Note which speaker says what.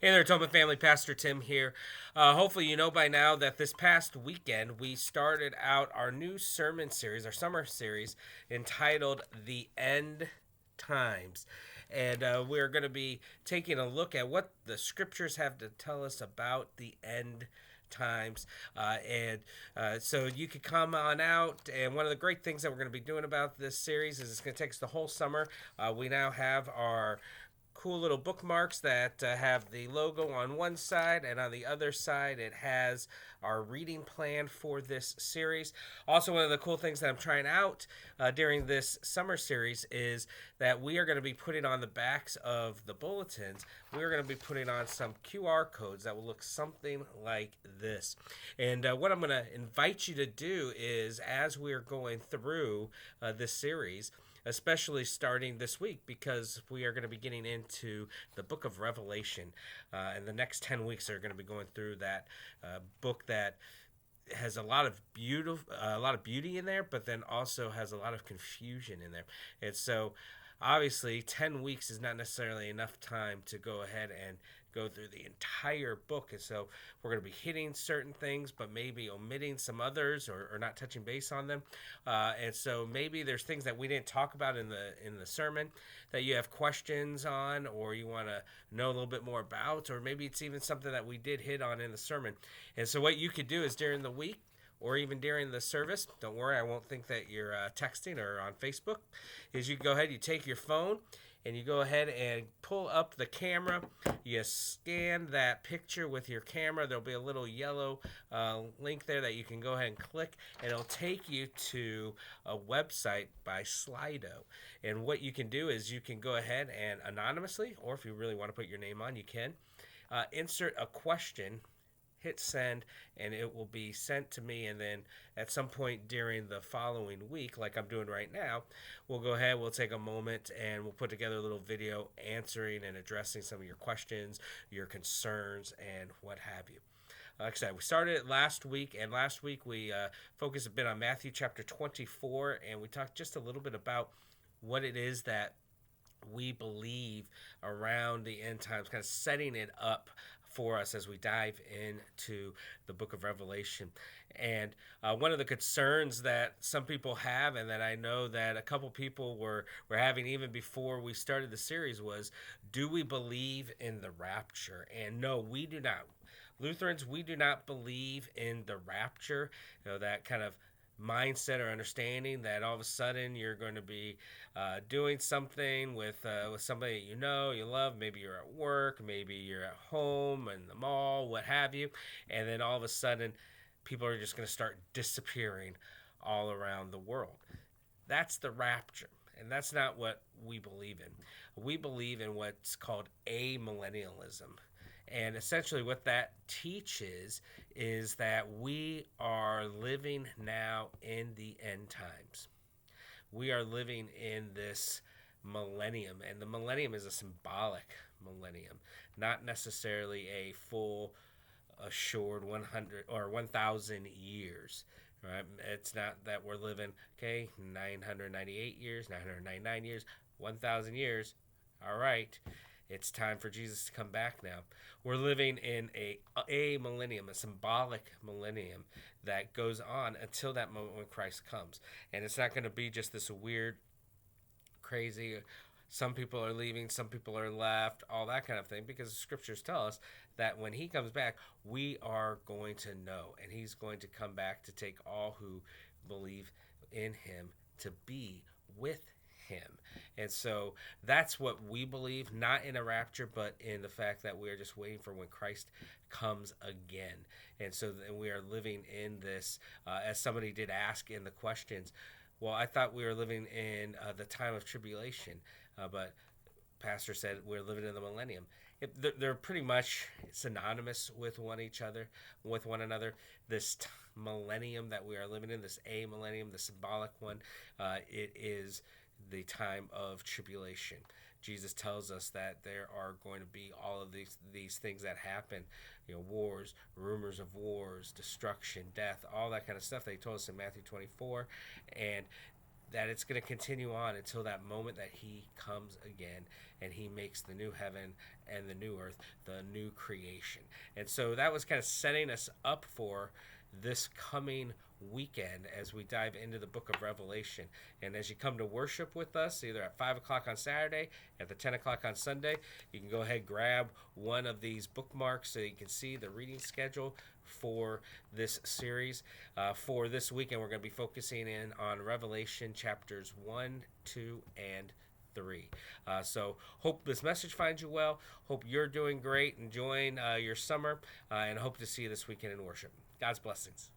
Speaker 1: Hey there, Toma family. Pastor Tim here. Hopefully, you know by now that this past weekend we started out our new sermon series, our summer series, entitled The End Times. And we're going to be taking a look at what the scriptures have to tell us about the end times. So you could come on out. And one of the great things that we're going to be doing about this series is it's going to take us the whole summer. We now have our cool little bookmarks that have the logo on one side, and on the other side it has our reading plan for this series. Also, one of the cool things that I'm trying out during this summer series is that we are going to be putting on the backs of the bulletins, we are going to be putting on some QR codes that will look something like this. And what I'm going to invite you to do is, as we're going through this series, especially starting this week, because we are going to be getting into the book of Revelation. And the next 10 weeks are going to be going through that book that has a lot of beauty in there, but then also has a lot of confusion in there. And so obviously 10 weeks is not necessarily enough time to go ahead and go through the entire book. And so we're going to be hitting certain things, but maybe omitting some others, or not touching base on them. And so maybe there's things that we didn't talk about in the sermon that you have questions on, or you want to know a little bit more about, or maybe it's even something that we did hit on in the sermon. And so what you could do is, during the week or even during the service, don't worry, I won't think that you're texting or on Facebook, is you go ahead, you take your phone, and you go ahead and pull up the camera. You scan that picture with your camera. There'll be a little yellow link there that you can go ahead and click, and it'll take you to a website by Slido. And what you can do is you can go ahead and anonymously, or if you really want to put your name on, you can, insert a question, hit send, and it will be sent to me. And then at some point during the following week, like I'm doing right now, we'll go ahead, we'll take a moment, and we'll put together a little video answering and addressing some of your questions, your concerns, and what have you. Like I said, we started it last week, and last week we focused a bit on Matthew chapter 24, and we talked just a little bit about what it is that we believe around the end times, kind of setting it up for us as we dive into the book of Revelation. And one of the concerns that some people have, and that I know that a couple people were having even before we started the series, was, do we believe in the rapture? And no, we do not. Lutherans, we do not believe in the rapture, that kind of mindset or understanding that all of a sudden you're going to be doing something with somebody you love. Maybe you're at work, maybe you're at home, in the mall, what have you, and then all of a sudden people are just going to start disappearing all around the world. That's the rapture, and that's not what we believe in. We believe in what's called amillennialism. And essentially what that teaches is that we are living now in the end times. We are living in this millennium, and the millennium is a symbolic millennium, not necessarily a full assured 100 or 1,000 years. Right? It's not that we're living 998 years, 999 years, 1,000 years. All right. It's time for Jesus to come back now. We're living in a millennium, a symbolic millennium that goes on until that moment when Christ comes. And it's not going to be just this weird, crazy, some people are leaving, some people are left, all that kind of thing, because the scriptures tell us that when he comes back, we are going to know. And he's going to come back to take all who believe in him to be with him. And so that's what we believe, not in a rapture, but in the fact that we are just waiting for when Christ comes again. And so we are living in this, as somebody did ask in the questions, well, I thought we were living in the time of tribulation, but Pastor said we're living in the millennium. They're pretty much synonymous with one another. This millennium that we are living in, this amillennium, the symbolic one, it is the time of tribulation. Jesus tells us that there are going to be all of these things that happen, wars, rumors of wars, destruction, death, all that kind of stuff that he told us in Matthew 24. And that it's going to continue on until that moment that he comes again and he makes the new heaven and the new earth, the new creation. And so that was kind of setting us up for this coming weekend as we dive into the book of Revelation. And as you come to worship with us, either at 5 o'clock on Saturday, at the 10 o'clock on Sunday, you can go ahead, grab one of these bookmarks so you can see the reading schedule for this series. For this weekend, we're going to be focusing in on Revelation chapters 1, 2, and 3. So hope this message finds you well. Hope you're doing great, enjoying your summer, and hope to see you this weekend in worship. God's blessings.